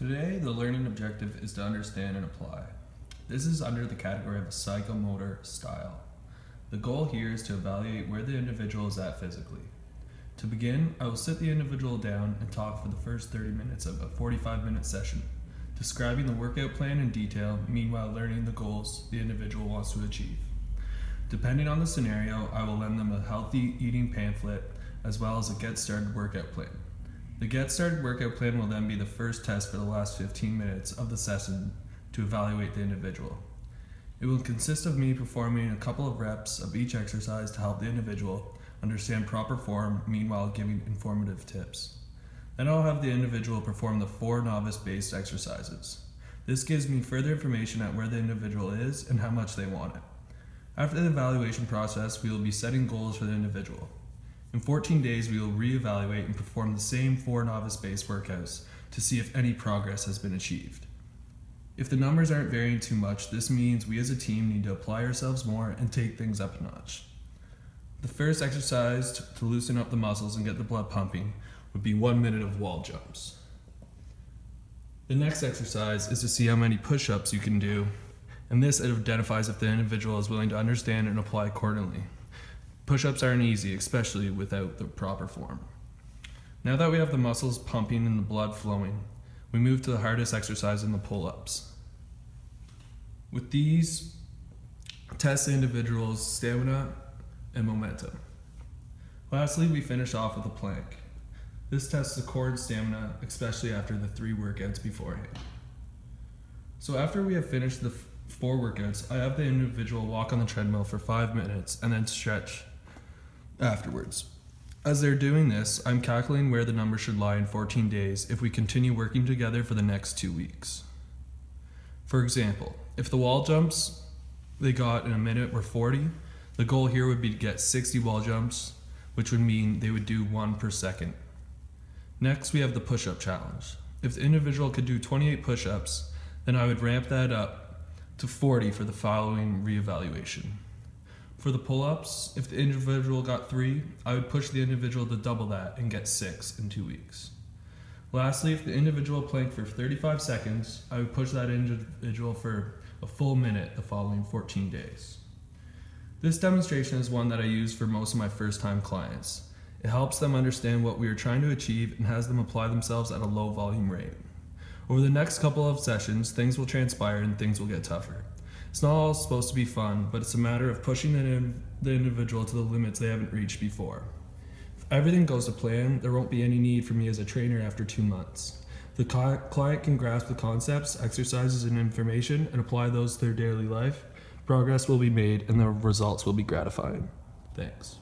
Today, the learning objective is to understand and apply. This is under the category of a psychomotor style. The goal here is to evaluate where the individual is at physically. To begin, I will sit the individual down and talk for the first 30 minutes of a 45-minute session, describing the workout plan in detail, meanwhile learning the goals the individual wants to achieve. Depending on the scenario, I will lend them a healthy eating pamphlet as well as a Get Started workout plan. The Get Started workout plan will then be the first test for the last 15 minutes of the session to evaluate the individual. It will consist of me performing a couple of reps of each exercise to help the individual understand proper form, meanwhile giving informative tips. Then I'll have the individual perform the 4 novice-based exercises. This gives me further information at where the individual is and how much they want it. After the evaluation process, we will be setting goals for the individual. In 14 days, we will reevaluate and perform the same 4 novice-based workouts to see if any progress has been achieved. If the numbers aren't varying too much, this means we as a team need to apply ourselves more and take things up a notch. The first exercise to loosen up the muscles and get the blood pumping would be 1 minute of wall jumps. The next exercise is to see how many push-ups you can do, and this identifies if the individual is willing to understand and apply accordingly. Push-ups aren't easy, especially without the proper form. Now that we have the muscles pumping and the blood flowing, we move to the hardest exercise in the pull-ups. With these, test the individual's stamina and momentum. Lastly, we finish off with a plank. This tests the core and stamina, especially after the 3 workouts beforehand. So after we have finished the 4 workouts, I have the individual walk on the treadmill for 5 minutes and then stretch afterwards. As they're doing this, I'm calculating where the number should lie in 14 days if we continue working together for the next 2 weeks. For example, if the wall jumps they got in a minute were 40, the goal here would be to get 60 wall jumps, which would mean they would do 1 per second. Next, we have the push-up challenge. If the individual could do 28 push-ups, then I would ramp that up to 40 for the following reevaluation. For the pull-ups, if the individual got 3, I would push the individual to double that and get 6 in 2 weeks. Lastly, if the individual planked for 35 seconds, I would push that individual for a full minute the following 14 days. This demonstration is one that I use for most of my first-time clients. It helps them understand what we are trying to achieve and has them apply themselves at a low volume rate. Over the next couple of sessions, things will transpire and things will get tougher. It's not all supposed to be fun, but it's a matter of pushing the individual to the limits they haven't reached before. If everything goes to plan, there won't be any need for me as a trainer after 2 months. The client can grasp the concepts, exercises, and information and apply those to their daily life. Progress will be made and the results will be gratifying. Thanks.